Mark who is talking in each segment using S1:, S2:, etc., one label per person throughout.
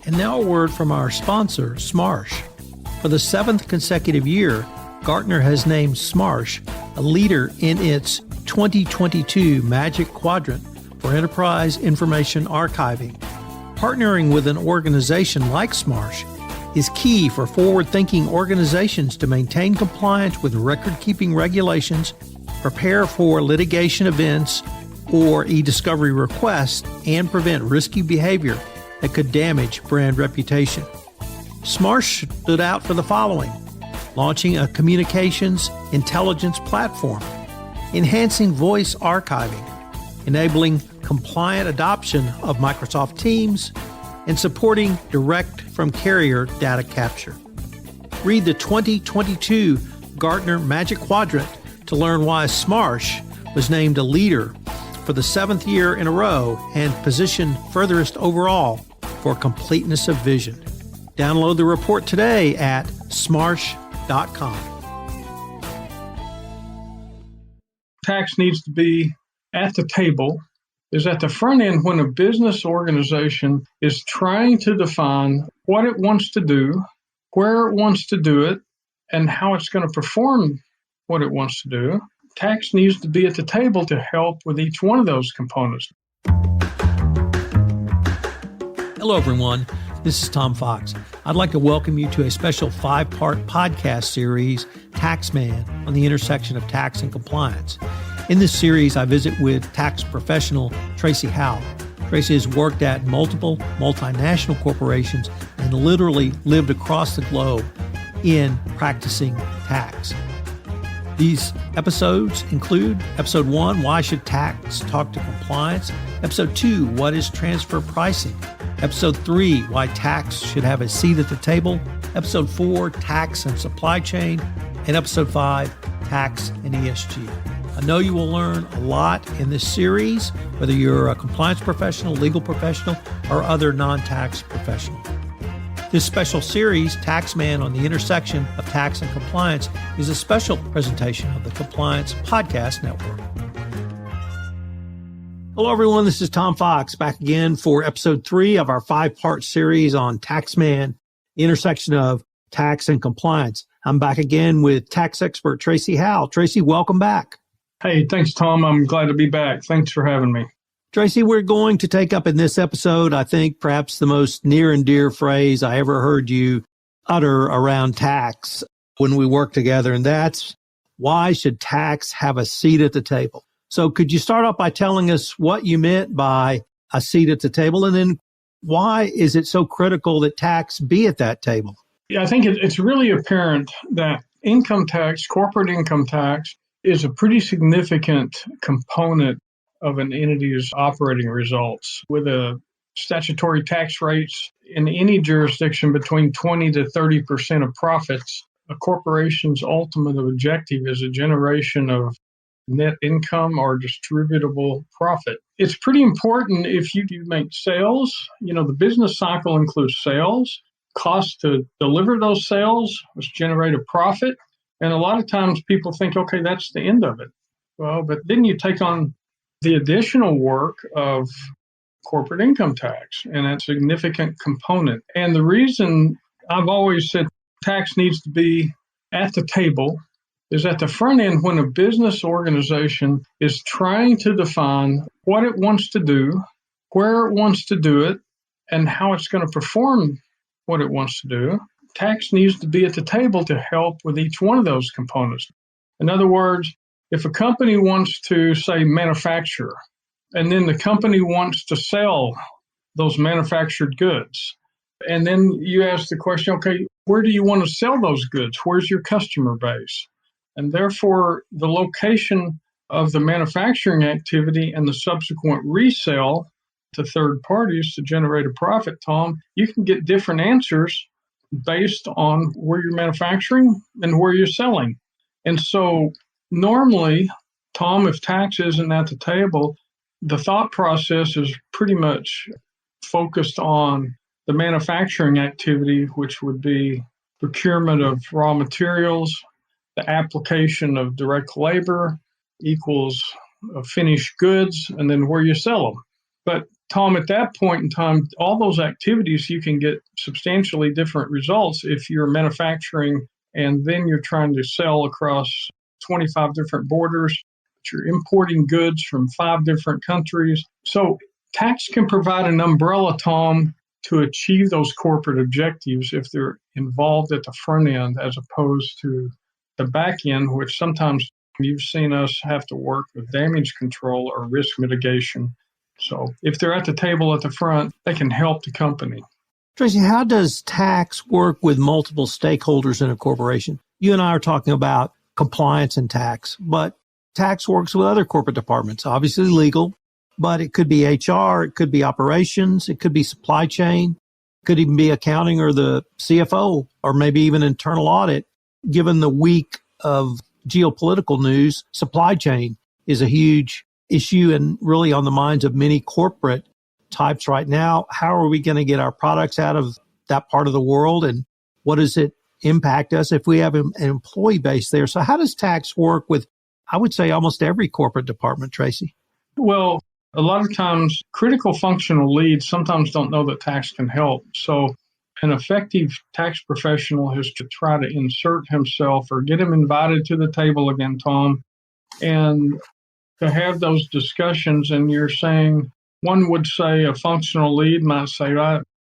S1: And now a word from our sponsor, Smarsh. For the 7th consecutive year, Gartner has named Smarsh a leader in its 2022 Magic Quadrant for Enterprise Information Archiving. Partnering with an organization like Smarsh is key for forward-thinking organizations to maintain compliance with record-keeping regulations, prepare for litigation events or e-discovery requests, and prevent risky behavior that could damage brand reputation. Smarsh stood out for the following: launching a communications intelligence platform, enhancing voice archiving, enabling compliant adoption of Microsoft Teams, and supporting direct-from-carrier data capture. Read the 2022 Gartner Magic Quadrant to learn why Smarsh was named a leader for the 7th year in a row and positioned furthest overall for completeness of vision. Download the report today at smarsh.com.
S2: Tax needs to be at the table is at the front end when a business organization is trying to define what it wants to do, where it wants to do it, and how it's going to perform what it wants to do. Tax needs to be at the table to help with each one of those components.
S1: Hello, everyone. This is Tom Fox. I'd like to welcome you to a special 5-part podcast series, Taxman, on the intersection of tax and compliance. In this series, I visit with tax professional Tracy Howell. Tracy has worked at multiple multinational corporations and literally lived across the globe in practicing tax. These episodes include Episode 1, Why Should Tax Talk to Compliance? Episode 2, What is Transfer Pricing? Episode 3, Why Tax Should Have a Seat at the Table. Episode 4, Tax and Supply Chain. And Episode 5, Tax and ESG. I know you will learn a lot in this series, whether you're a compliance professional, legal professional, or other non-tax professional. This special series, Taxman on the Intersection of Tax and Compliance, is a special presentation of the Compliance Podcast Network. Hello, everyone. This is Tom Fox back again for Episode 3 of our 5-part series on Taxman, the intersection of tax and compliance. I'm back again with tax expert Tracy Howell. Tracy, welcome back.
S2: Hey, thanks, Tom. I'm glad to be back. Thanks for having me.
S1: Tracy, we're going to take up in this episode, I think, perhaps the most near and dear phrase I ever heard you utter around tax when we worked together, and that's, why should tax have a seat at the table? So could you start off by telling us what you meant by a seat at the table, and then why is it so critical that tax be at that table?
S2: Yeah, I think it's really apparent that income tax, corporate income tax, is a pretty significant component of an entity's operating results, with a statutory tax rates in any jurisdiction between 20 to 30% of profits. A corporation's ultimate objective is a generation of net income or distributable profit. It's pretty important if you do make sales. The business cycle includes sales, costs to deliver those sales, which generate a profit. And a lot of times people think, okay, that's the end of it. Well, but then you take on the additional work of corporate income tax, and that's a significant component. And the reason I've always said tax needs to be at the table is at the front end when a business organization is trying to define what it wants to do, where it wants to do it, and how it's going to perform what it wants to do. Tax needs to be at the table to help with each one of those components. In other words, if a company wants to, say, manufacture, and then the company wants to sell those manufactured goods, and then you ask the question, okay, where do you want to sell those goods? Where's your customer base? And therefore, the location of the manufacturing activity and the subsequent resale to third parties to generate a profit, Tom, you can get different answers based on where you're manufacturing and where you're selling. And so normally, Tom, if tax isn't at the table, the thought process is pretty much focused on the manufacturing activity, which would be procurement of raw materials, the application of direct labor equals finished goods, and then where you sell them. But Tom, at that point in time, all those activities, you can get substantially different results if you're manufacturing and then you're trying to sell across 25 different borders. You're importing goods from 5 different countries. So tax can provide an umbrella, Tom, to achieve those corporate objectives if they're involved at the front end as opposed to the back end, which sometimes you've seen us have to work with damage control or risk mitigation. So if they're at the table at the front, they can help the company.
S1: Tracy, how does tax work with multiple stakeholders in a corporation? You and I are talking about compliance and tax, but tax works with other corporate departments, obviously legal, but it could be HR, it could be operations, it could be supply chain, it could even be accounting or the CFO, or maybe even internal audit. Given the week of geopolitical news, supply chain is a huge issue and really on the minds of many corporate types right now. How are we going to get our products out of that part of the world, and what does it impact us if we have an employee base there? So how does tax work with, I would say, almost every corporate department, Tracy?
S2: Well, a lot of times critical functional leads sometimes don't know that tax can help. So an effective tax professional has to try to insert himself or get him invited to the table again, Tom, and to have those discussions. And you're saying, one would say a functional lead might say,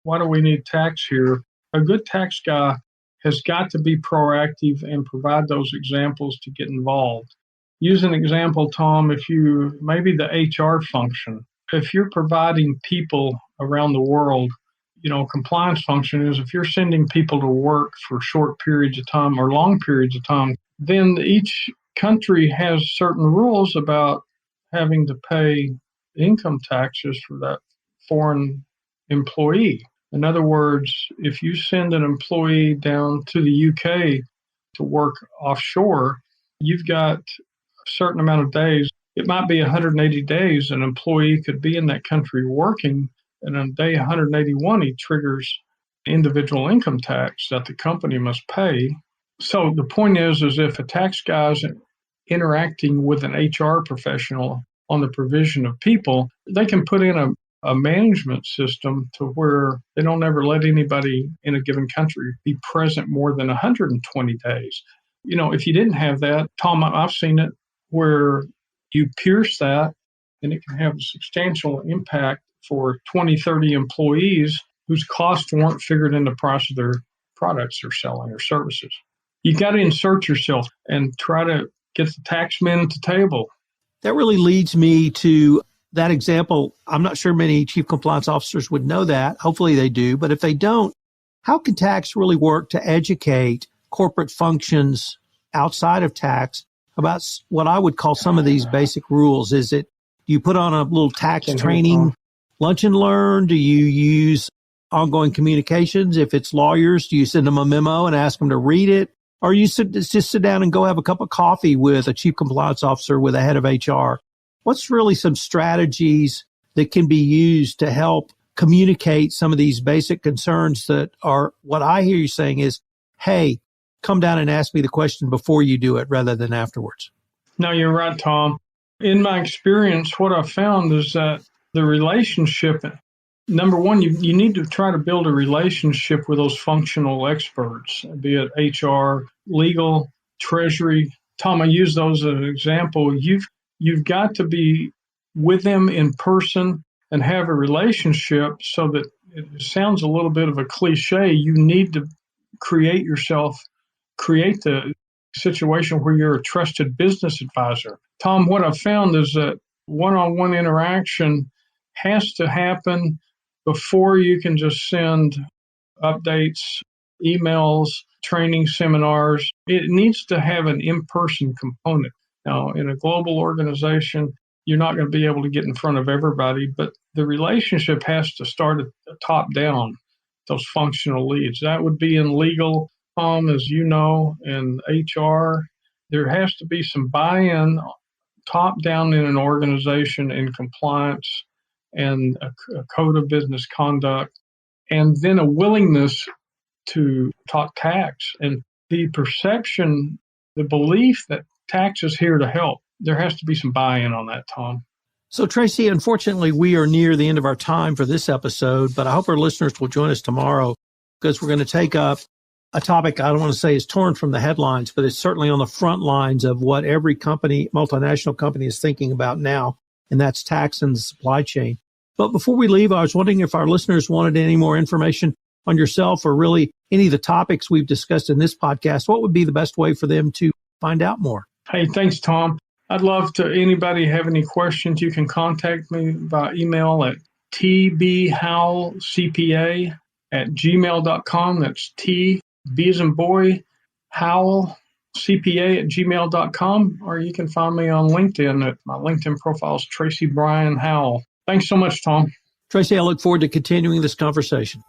S2: why do we need tax here? A good tax guy has got to be proactive and provide those examples to get involved. Use an example, Tom, maybe the HR function, if you're providing people around the world, compliance function is if you're sending people to work for short periods of time or long periods of time, then each country has certain rules about having to pay income taxes for that foreign employee. In other words, if you send an employee down to the UK to work offshore, you've got a certain amount of days. It might be 180 days an employee could be in that country working, and on day 181, he triggers individual income tax that the company must pay. So the point is if a tax guy is interacting with an HR professional on the provision of people, they can put in a management system to where they don't ever let anybody in a given country be present more than 120 days. If you didn't have that, Tom, I've seen it where you pierce that and it can have a substantial impact for 20, 30 employees whose costs weren't figured in the price of their products they're selling or services. You got to insert yourself and try to get the taxmen at the table.
S1: That really leads me to that example. I'm not sure many chief compliance officers would know that. Hopefully they do. But if they don't, how can tax really work to educate corporate functions outside of tax about what I would call some of these basic rules? Do you put on a little tax training lunch and learn? Do you use ongoing communications? If it's lawyers, do you send them a memo and ask them to read it? Or you just sit down and go have a cup of coffee with a chief compliance officer, with a head of HR? What's really some strategies that can be used to help communicate some of these basic concerns that are, what I hear you saying is, hey, come down and ask me the question before you do it rather than afterwards?
S2: No, you're right, Tom. In my experience, what I've found is that the relationship, number one, you need to try to build a relationship with those functional experts, be it HR, legal, treasury. Tom, I use those as an example. You've got to be with them in person and have a relationship, so that it sounds a little bit of a cliche. You need to create the situation where you're a trusted business advisor. Tom, what I've found is that one-on-one interaction has to happen before you can just send updates, emails, training seminars. It needs to have an in-person component. Now, in a global organization, you're not going to be able to get in front of everybody, but the relationship has to start at the top down, those functional leads. That would be in legal, as you know, and HR. There has to be some buy-in top down in an organization in compliance and a code of business conduct, and then a willingness to talk tax and the perception, the belief that tax is here to help. There has to be some buy-in on that, Tom.
S1: So, Tracy, unfortunately, we are near the end of our time for this episode, but I hope our listeners will join us tomorrow because we're going to take up a topic I don't want to say is torn from the headlines, but it's certainly on the front lines of what every company, multinational company, is thinking about now, and that's tax and the supply chain. But before we leave, I was wondering if our listeners wanted any more information on yourself or really any of the topics we've discussed in this podcast. What would be the best way for them to find out more?
S2: Hey, thanks, Tom. I'd love to, anybody have any questions, you can contact me by email at tbhowellcpa@gmail.com. That's T, B as in boy, Howell, CPA@gmail.com. Or you can find me on LinkedIn. My LinkedIn profile is Tracy Bryan Howell. Thanks so much, Tom.
S1: Tracy, I look forward to continuing this conversation.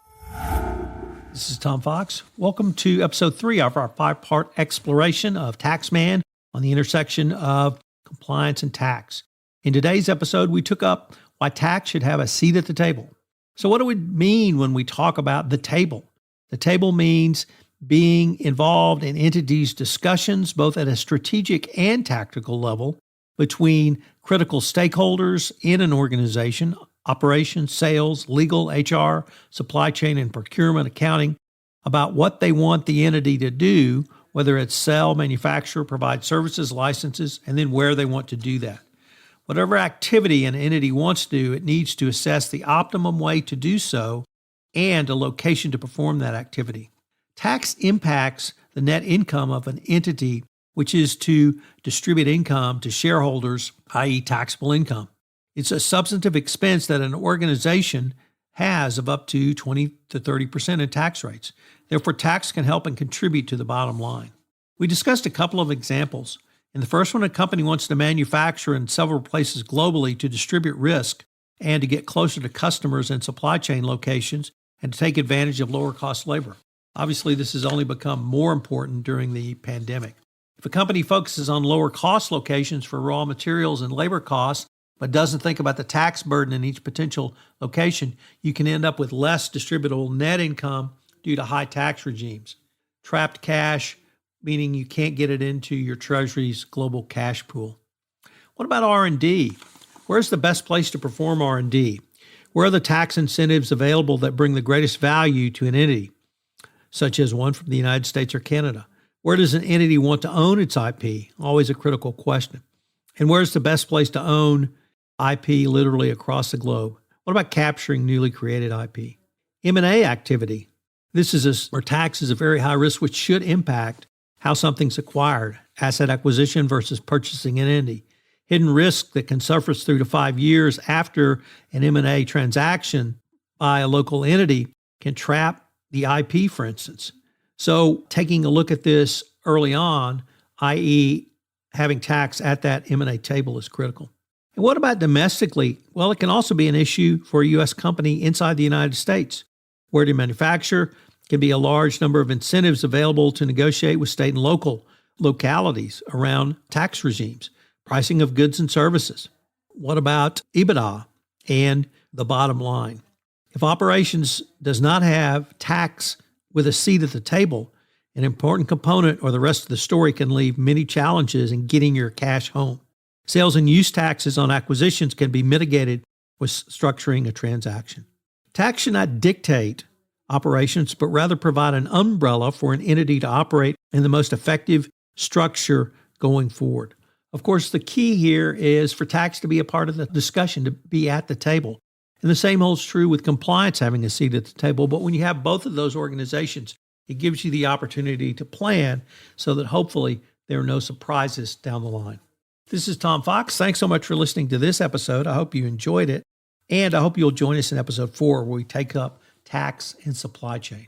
S1: This is Tom Fox. Welcome to episode 3 of our 5-part exploration of Taxman on the intersection of compliance and tax. In today's episode, we took up why tax should have a seat at the table. So what do we mean when we talk about the table? The table means being involved in entities' discussions, both at a strategic and tactical level, between critical stakeholders in an organization, operations, sales, legal, HR, supply chain, and procurement, accounting, about what they want the entity to do, whether it's sell, manufacture, provide services, licenses, and then where they want to do that. Whatever activity an entity wants to do, it needs to assess the optimum way to do so and a location to perform that activity. Tax impacts the net income of an entity, which is to distribute income to shareholders, i.e. taxable income. It's a substantive expense that an organization has of up to 20 to 30% in tax rates. Therefore, tax can help and contribute to the bottom line. We discussed a couple of examples. In the first one, a company wants to manufacture in several places globally to distribute risk and to get closer to customers and supply chain locations and to take advantage of lower cost labor. Obviously, this has only become more important during the pandemic. If a company focuses on lower cost locations for raw materials and labor costs, but doesn't think about the tax burden in each potential location, you can end up with less distributable net income due to high tax regimes. Trapped cash, meaning you can't get it into your Treasury's global cash pool. What about R&D? Where's the best place to perform R&D? Where are the tax incentives available that bring the greatest value to an entity, such as one from the United States or Canada? Where does an entity want to own its IP? Always a critical question. And where's the best place to own IP literally across the globe? What about capturing newly created IP? M&A activity. This is where tax is a very high risk, which should impact how something's acquired, asset acquisition versus purchasing an entity. Hidden risk that can surface 3 to 5 years after an M&A transaction by a local entity can trap the IP, for instance. So taking a look at this early on, i.e. having tax at that M&A table, is critical. And what about domestically? Well, it can also be an issue for a U.S. company inside the United States. Where to manufacture can be a large number of incentives available to negotiate with state and local localities around tax regimes, pricing of goods and services. What about EBITDA and the bottom line? If operations does not have tax with a seat at the table, an important component or the rest of the story can leave many challenges in getting your cash home. Sales and use taxes on acquisitions can be mitigated with structuring a transaction. Tax should not dictate operations, but rather provide an umbrella for an entity to operate in the most effective structure going forward. Of course, the key here is for tax to be a part of the discussion, to be at the table. And the same holds true with compliance having a seat at the table. But when you have both of those organizations, it gives you the opportunity to plan so that hopefully there are no surprises down the line. This is Tom Fox. Thanks so much for listening to this episode. I hope you enjoyed it. And I hope you'll join us in episode 4, where we take up tax and supply chain.